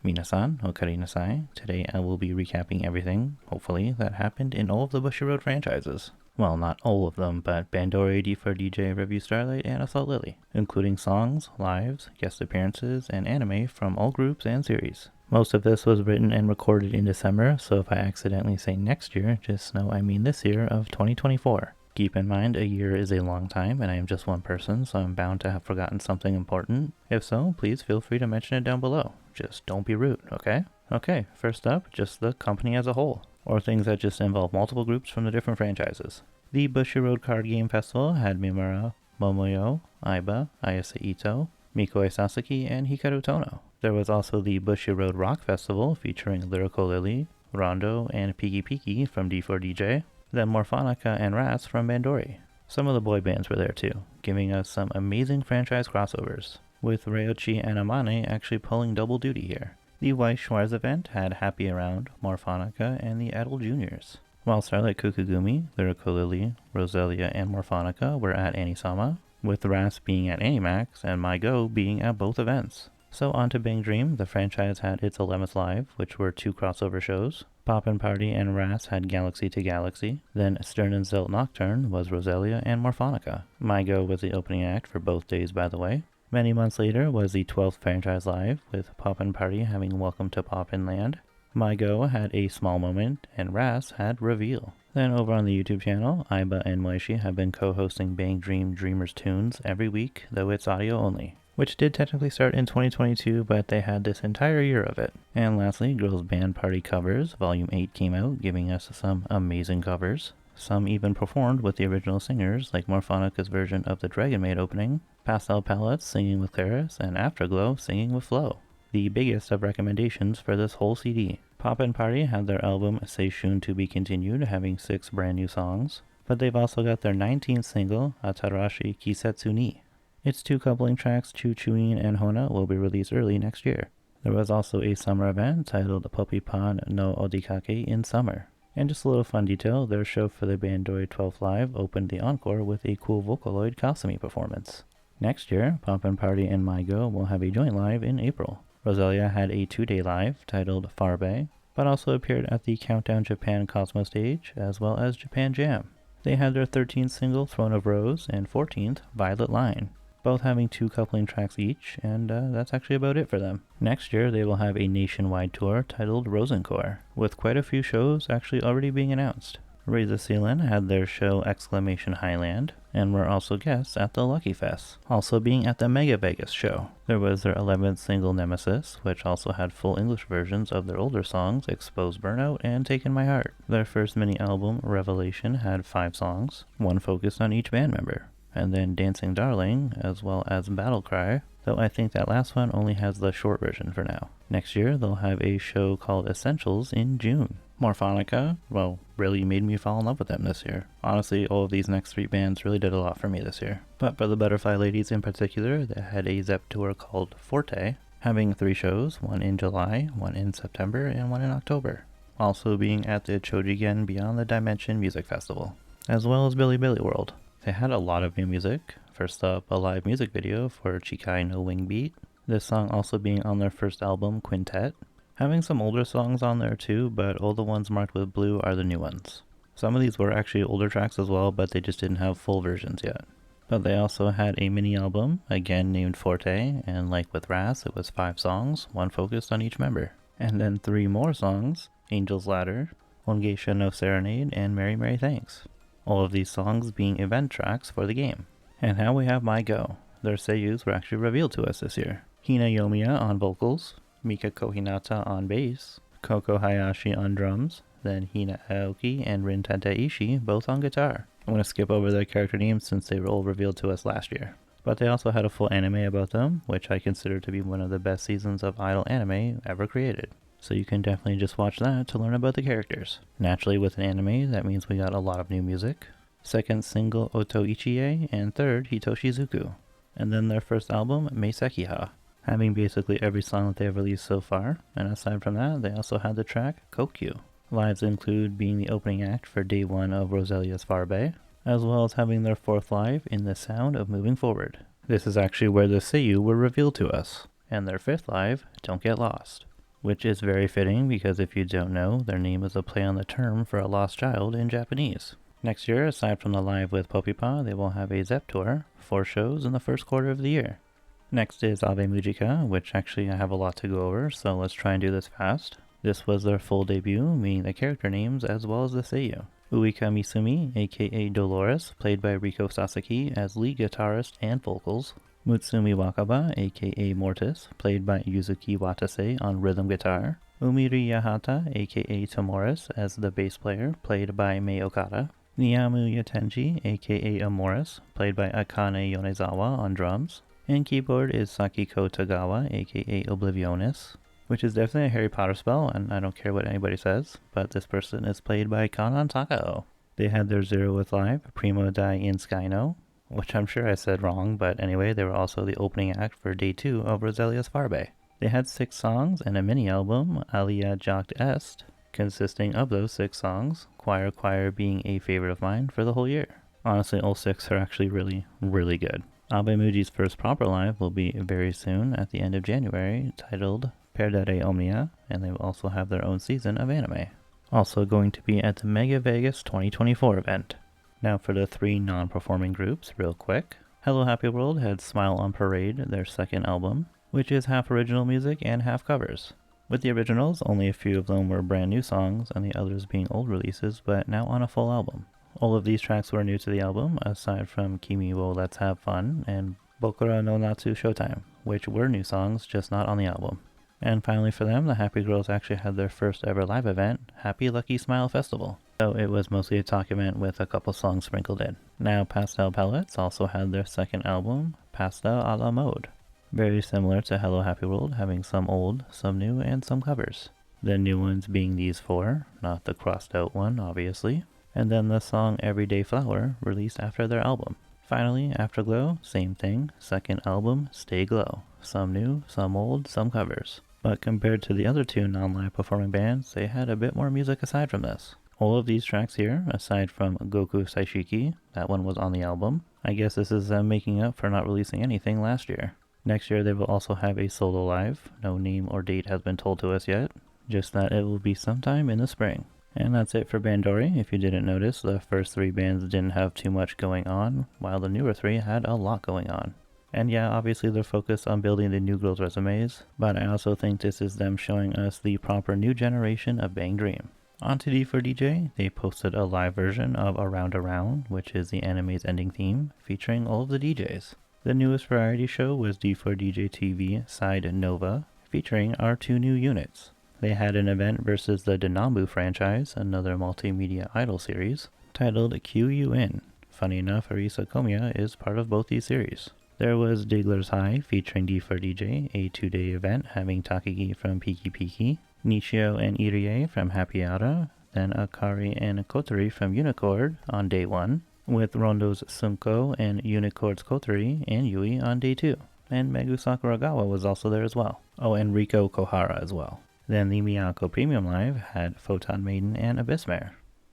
Minasan, okari nasai. Today I will be recapping everything, hopefully, that happened in all of the Bushiroad franchises. Well, not all of them, but Bandori, D4DJ, Revue Starlight, and Assault Lily, including songs, lives, guest appearances, and anime from all groups and series. Most of this was written and recorded in December, so if I accidentally say next year, just know I mean this year of 2024. Keep in mind, a year is a long time, and I am just one person, so I'm bound to have forgotten something important. If so, please feel free to mention it down below. Just don't be rude, okay? Okay, first up, just the company as a whole, or things that just involve multiple groups from the different franchises. The Bushiroad Card Game Festival had Mimura, Momoyo, Aiba, Ayase Ito, Mikoi Sasaki, and Hikaru Tono. There was also the Bushiroad Rock Festival featuring Lyrical Lily, Rondo, and Pkey from D4DJ, then Morfonica and Rats from Bandori. Some of the boy bands were there too, giving us some amazing franchise crossovers, with Ryochi and Amane actually pulling double duty here. The Weiss Schwarz event had Happy Around, Morfonica, and the Adult Juniors, while Starlight Kukugumi, Lyrical Lily, Roselia, and Morfonica were at Anisama, with Ras being at Animax and My Go being at both events. So on to Bang Dream. The franchise had its 11th live, which were 2 crossover shows. Poppin' Party and Ras had Galaxy to Galaxy. Then Stern and Zelt Nocturne was Roselia and Morfonica. My Go was the opening act for both days, by the way. Many months later was the 12th franchise live, with Poppin' Party having Welcome to Poppin' Land. My Go had A Small Moment, and Ras had Reveal. Then over on the YouTube channel, Aiba and Moishi have been co-hosting Bang Dream Dreamers Tunes every week, though it's audio only, which did technically start in 2022, but they had this entire year of it. And lastly, Girls Band Party Covers, Volume 8 came out, giving us some amazing covers. Some even performed with the original singers, like Morphonica's version of the Dragon Maid opening, Pastel Palettes singing with Claris, and Afterglow singing with Flo. The biggest of recommendations for this whole CD. Poppin' Party had their album Seishun to be continued, having 6 brand new songs, but they've also got their 19th single, Atarashi Kisetsu ni. Its 2 coupling tracks, Chuchuin and Hona, will be released early next year. There was also a summer event titled Poppypon no Odikake in Summer. And just a little fun detail, their show for the Bandori 12th Live opened the encore with a cool Vocaloid Kasumi performance. Next year, Poppin' Party and My Go will have a joint live in April. Roselia had a 2-day live titled Farbe, but also appeared at the Countdown Japan Cosmo stage, as well as Japan Jam. They had their 13th single Throne of Rose and 14th Violet Line, both having 2 coupling tracks each, and that's actually about it for them. Next year they will have a nationwide tour titled Rosencore, with quite a few shows actually already being announced. Reza Syulen had their show Exclamation Highland, and were also guests at the Lucky Fest, also being at the Mega Vegas show. There was their 11th single Nemesis, which also had full English versions of their older songs Expose Burnout and Taken My Heart. Their first mini-album, Revelation, had 5 songs, 1 focused on each band member, and then Dancing Darling, as well as Battle Cry, though I think that last one only has the short version for now. Next year, they'll have a show called Essentials in June. Morphonica, well, really made me fall in love with them this year. Honestly, all of these next 3 bands really did a lot for me this year. But for the Butterfly Ladies in particular, they had a Zep tour called Forte, having 3 shows, 1 in July, 1 in September, and 1 in October. Also being at the Chojigen Beyond the Dimension Music Festival, as well as Billy Billy World. They had a lot of new music. First up, a live music video for Chikai no Wingbeat, this song also being on their first album, Quintet. Having some older songs on there too, but all the ones marked with blue are the new ones. Some of these were actually older tracks as well, but they just didn't have full versions yet. But they also had a mini album, again named Forte, and like with Ras, it was 5 songs, 1 focused on each member. And then 3 more songs, Angel's Ladder, Ongeisha no Serenade, and Merry Merry Thanks. All of these songs being event tracks for the game. And now we have My Go. Their seiyus were actually revealed to us this year. Hina Yomiya on vocals, Mika Kohinata on bass, Koko Hayashi on drums, then Hina Aoki and Rin Tadaishi both on guitar. I'm going to skip over their character names since they were all revealed to us last year. But they also had a full anime about them, which I consider to be one of the best seasons of idol anime ever created. So you can definitely just watch that to learn about the characters. Naturally, with an anime, that means we got a lot of new music. Second single Oto Ichie, and third Hitoshizuku. And then their first album, Meisekiha, having basically every song that they have released so far, and aside from that, they also had the track Kokyu. Lives include being the opening act for day 1 of Roselia's Farbe, as well as having their 4th live in The Sound of Moving Forward. This is actually where the seiyu were revealed to us, and their 5th live, Don't Get Lost. which is very fitting because if you don't know, their name is a play on the term for a lost child in Japanese. Next year, aside from the live with Popipa, they will have a ZEP tour, 4 shows in the first quarter of the year. Next is Abe Mujika, which actually I have a lot to go over, so let's try and do this fast. This was their full debut, meaning the character names as well as the seiyuu. Uika Misumi, aka Dolores, played by Riko Sasaki as lead guitarist and vocals. Mutsumi Wakaba, aka Mortis, played by Yuzuki Watase on rhythm guitar. Umiri Yahata, aka Tomoris, as the bass player, played by Mei Okada. Niyamu Yatenji, aka Amoris, played by Akane Yonezawa on drums. And keyboard is Sakiko Tagawa, aka Oblivionis, which is definitely a Harry Potter spell, and I don't care what anybody says, but this person is played by Kanan Takao. They had their Zeroth live, Primo Dai in Skyno, which I'm sure I said wrong, but anyway, they were also the opening act for day 2 of Roselia's Farbe. They had 6 songs and a mini-album, Alia Jocht Est, consisting of those 6 songs, Choir being a favorite of mine for the whole year. Honestly, all 6 are actually really, really good. Abe Muji's first proper live will be very soon at the end of January, titled Perdere Omnia, and they will also have their own season of anime. Also going to be at the Mega Vegas 2024 event. Now for the 3 non-performing groups, real quick. Hello Happy World had Smile on Parade, their second album, which is half original music and half covers. With the originals, only a few of them were brand new songs, and the others being old releases, but now on a full album. All of these tracks were new to the album, aside from Kimi wo Let's Have Fun and Bokura no Natsu Showtime, which were new songs, just not on the album. And finally for them, the Happy Girls actually had their first ever live event, Happy Lucky Smile Festival. So it was mostly a talk event with a couple songs sprinkled in. Now Pastel Pellets also had their second album, Pastel a la Mode. Very similar to Hello Happy World, having some old, some new, and some covers. The new ones being these 4, not the crossed out one, obviously. And then the song Everyday Flower, released after their album. Finally, Afterglow, same thing, second album, Stay Glow. Some new, some old, some covers. But compared to the other 2 non-live performing bands, they had a bit more music aside from this. All of these tracks here, aside from Goku Saishiki, that one was on the album. I guess this is them making up for not releasing anything last year. Next year they will also have a solo live. No name or date has been told to us yet, just that it will be sometime in the spring. And that's it for Bandori. If you didn't notice, the first 3 bands didn't have too much going on, while the newer 3 had a lot going on. And yeah, obviously they're focused on building the new girls' resumes, but I also think this is them showing us the proper new generation of Bang Dream. On to D4DJ, they posted a live version of Around Around, which is the anime's ending theme, featuring all of the DJs. The newest variety show was D4DJ TV Side Nova, featuring our 2 new units. They had an event versus the Denambu franchise, another multimedia idol series, titled QUN. Funny enough, Arisa Komiya is part of both these series. There was Diggler's High featuring D4DJ, a 2-day event having Takagi from Pkey, Nishio and Irie from Happy Hour, then Akari and Kotori from Unichord on day 1, with Rondo's Sunko and Unichord's Kotori and Yui on day 2. And Megu Sakuragawa was also there as well. Oh, and Riko Kohara as well. Then the Miyako Premium Live had Photon Maiden and Abyssmare.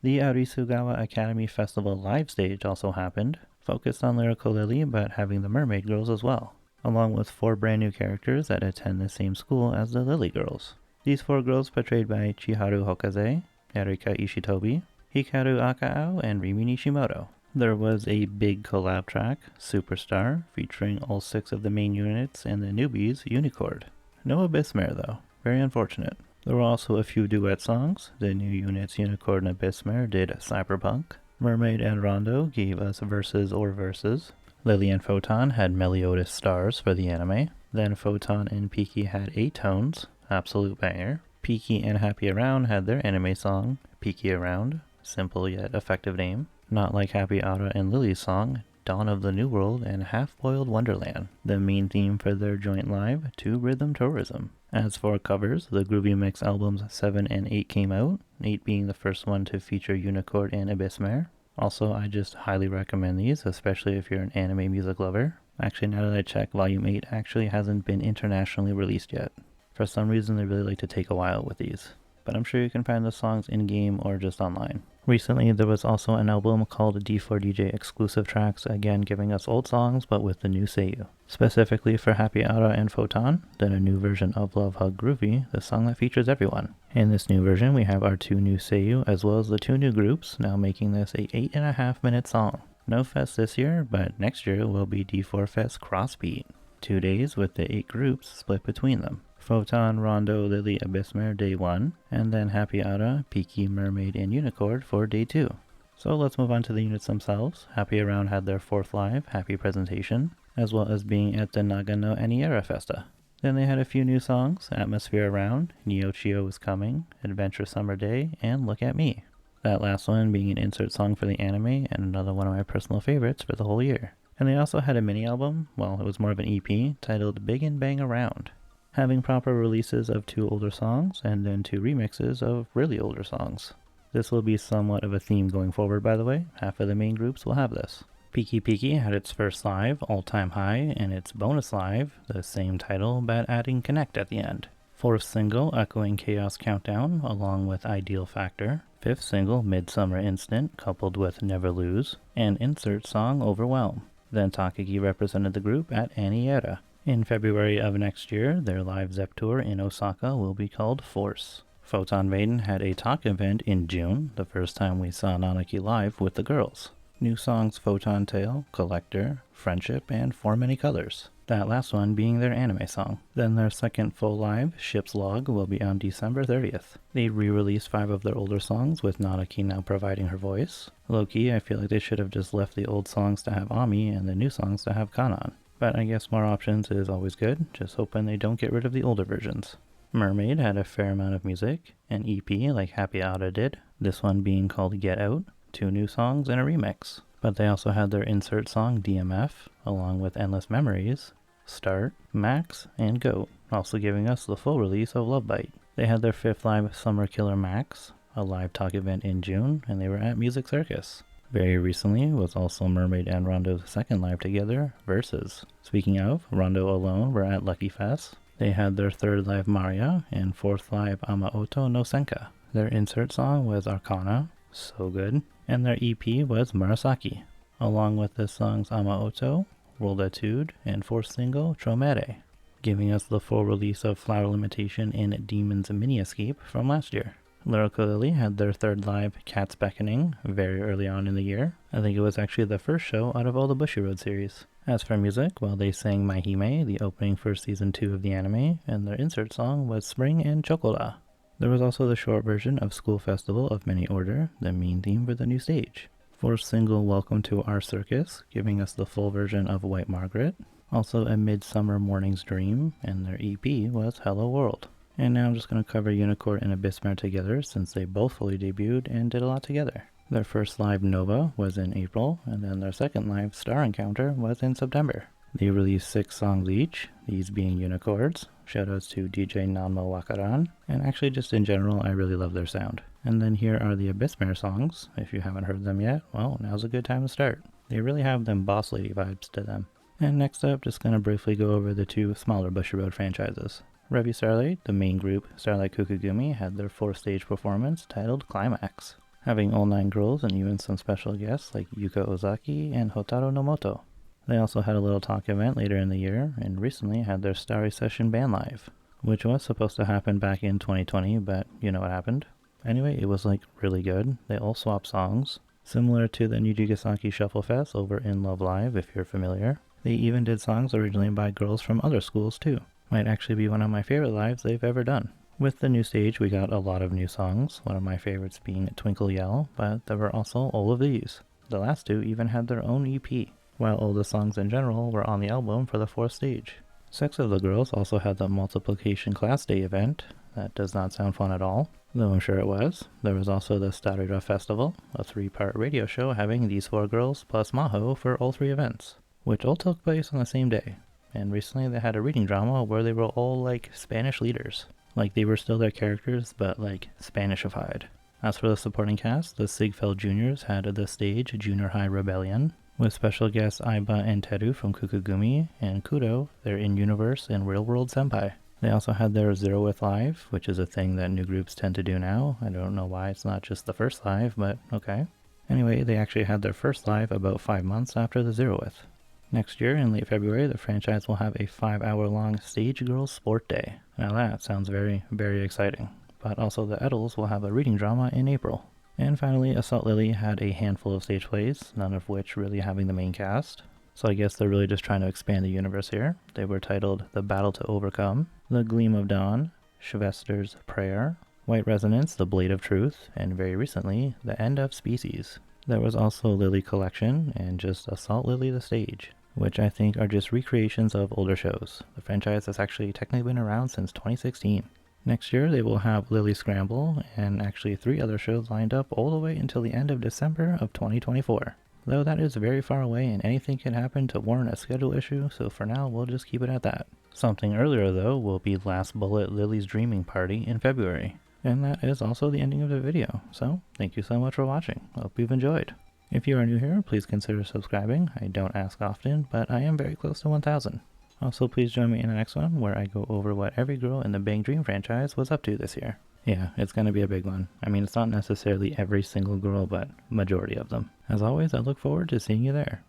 The Arisugawa Academy Festival live stage also happened, focused on Lyrical Lily but having the Mermaid Girls as well, along with 4 brand new characters that attend the same school as the Lily Girls. These 4 girls portrayed by Chiharu Hokaze, Erika Ishitobi, Hikaru Akao, and Rimi Nishimoto. There was a big collab track, Superstar, featuring all 6 of the main units and the newbies, Unichord. No Abyssmare though, very unfortunate. There were also a few duet songs. The new units Unichord and Abyssmare did Cyberpunk. Mermaid and Rondo gave us Verses or Verses. Lily and Photon had Meliodas Stars for the anime. Then Photon and Pkey had 8 tones, absolute banger. Pkey and Happy Around had their anime song, Pkey Around, simple yet effective name. Not like Happy Aura and Lily's song, Dawn of the New World and Half-Boiled Wonderland, the main theme for their joint live, To Rhythm Tourism. As for covers, the Groovy Mix albums 7 and 8 came out, 8 being the first one to feature Unichord and Abyssmare. Also, I just highly recommend these, especially if you're an anime music lover. Actually, now that I check, Volume 8 actually hasn't been internationally released yet. For some reason, they really like to take a while with these. but I'm sure you can find the songs in-game or just online. Recently, there was also an album called D4DJ Exclusive Tracks, again giving us old songs but with the new seiyu. Specifically for Happy Hour and Photon, then a new version of Love Hug Groovy, the song that features everyone. In this new version, we have our 2 new seiyu as well as the 2 new groups, now making this a 8.5 minute song. No fest this year, but next year will be D4 Fest Crossbeat. 2 days with the 8 groups split between them. Photon, Rondo, Lily, Abyssmare day 1, and then Happy Hour, Peaky, Mermaid, and Unichord for day 2. So let's move on to the units themselves. Happy Around had their 4th live, Happy Presentation, as well as being at the Nagano Aniera Festa. Then they had a few new songs, Atmosphere Around, Niochio Is Coming, Adventure Summer Day, and Look at Me. That last one being an insert song for the anime, and another one of my personal favorites for the whole year. And they also had a mini album, well it was more of an EP, titled Big and Bang Around, having proper releases of 2 older songs and then 2 remixes of really older songs. This will be somewhat of a theme going forward, by the way. Half of the main groups will have this. Pkey had its first live, All Time High, and its bonus live, the same title but adding Connect at the end. 4th single, Echoing Chaos Countdown, along with Ideal Factor. 5th single, Midsummer Instant, coupled with Never Lose, and insert song Overwhelm. Then Takagi represented the group at Aniera. In February of next year, their live Zep tour in Osaka will be called Force. Photon Maiden had a talk event in June, the first time we saw Nanaki live with the girls. New songs Photon Tale, Collector, Friendship, and For Many Colors. That last one being their anime song. Then their second full live, Ship's Log, will be on December 30th. They re-released 5 of their older songs, with Nanaki now providing her voice. Low-key, I feel like they should have just left the old songs to have Ami and the new songs to have Kanan. But I guess more options is always good, just hoping they don't get rid of the older versions. Mermaid had a fair amount of music, an EP like Happy Hour did, this one being called Get Out, 2 new songs and a remix. But they also had their insert song DMF, along with Endless Memories, Start, Max, and Goat, also giving us the full release of Love Bite. They had their 5th live Summer Killer Max, a live talk event in June, and they were at Music Circus. Very recently was also Mermaid and Rondo's 2nd live together, Versus. Speaking of, Rondo alone were at Lucky Fest. They had their 3rd live Maria and 4th live Amaoto no Senka. Their insert song was Arcana, so good, and their EP was Murasaki, along with the songs Amaoto, World Etude, and 4th single Tromere, giving us the full release of Flower Limitation and Demon's Mini Escape from last year. Lyrical had their 3rd live Cat's Beckoning very early on in the year. I think it was actually the first show out of all the Bushiroad series. As for music, well, they sang Maihime, the opening for season 2 of the anime, and their insert song was Spring and Chocola. There was also the short version of School Festival of Many Order, the main theme for the new stage. 4th single Welcome to Our Circus, giving us the full version of White Margaret. Also a Midsummer Morning's Dream, and their EP was Hello World. And now I'm just going to cover Unichord and Abyssmare together since they both fully debuted and did a lot together. Their first live Nova was in April, and then their 2nd live Star Encounter was in September. They released 6 songs each, these being Unichord's. Shoutouts to DJ Nanmo Wakaran, and actually just in general I really love their sound. And then here are the Abyssmare songs. If you haven't heard them yet, well, now's a good time to start. They really have them boss lady vibes to them. And next up, just going to briefly go over the 2 smaller Bushiroad franchises. Revue Starlight, the main group, Starlight Kukugumi, had their 4th stage performance titled Climax, having all 9 girls and even some special guests like Yuka Ozaki and Hotaru Nomoto. They also had a little talk event later in the year, and recently had their Starry Session band live, which was supposed to happen back in 2020, but you know what happened. Anyway, it was like really good. They all swapped songs, similar to the Nijigasaki Shuffle Fest over in Love Live if you're familiar. They even did songs originally by girls from other schools too. Might actually be one of my favorite lives they've ever done. With the new stage, we got a lot of new songs, one of my favorites being Twinkle Yell, but there were also all of these. The last 2 even had their own EP, while all the songs in general were on the album for the 4th stage. 6 of the girls also had the Multiplication Class Day event. That does not sound fun at all, though I'm sure it was. There was also the Starira Festival, a 3-part radio show having these 4 girls plus Maho for all 3 events, which all took place on the same day. And recently they had a reading drama where they were all like Spanish leaders. Like they were still their characters, but like Spanishified. As for the supporting cast, the Sigfeld Juniors had the stage Junior High Rebellion, with special guests Aiba and Teru from Kukugumi, and Kudo, their in-universe and real-world senpai. They also had their Zeroth Live, which is a thing that new groups tend to do now. I don't know why it's not just the first live, but okay. Anyway, they actually had their first live about 5 months after the Zeroth. Next year, in late February, the franchise will have a 5-hour-long Stage Girls Sport Day. Now that sounds very, very exciting. But also the Edels will have a reading drama in April. And finally, Assault Lily had a handful of stage plays, none of which really having the main cast. So I guess they're really just trying to expand the universe here. They were titled The Battle to Overcome, The Gleam of Dawn, Sylvester's Prayer, White Resonance, The Blade of Truth, and very recently, The End of Species. There was also Lily Collection and just Assault Lily the Stage, which I think are just recreations of older shows. The franchise has actually technically been around since 2016. Next year, they will have Lily Scramble and actually 3 other shows lined up all the way until the end of December of 2024. Though that is very far away and anything can happen to warrant a schedule issue, so for now we'll just keep it at that. Something earlier though will be Last Bullet Lily's Dreaming Party in February. And that is also the ending of the video, so thank you so much for watching. Hope you've enjoyed. If you are new here, please consider subscribing. I don't ask often, but I am very close to 1,000. Also, please join me in the next one where I go over what every girl in the Bang Dream franchise was up to this year. Yeah, it's going to be a big one. I mean, it's not necessarily every single girl, but majority of them. As always, I look forward to seeing you there.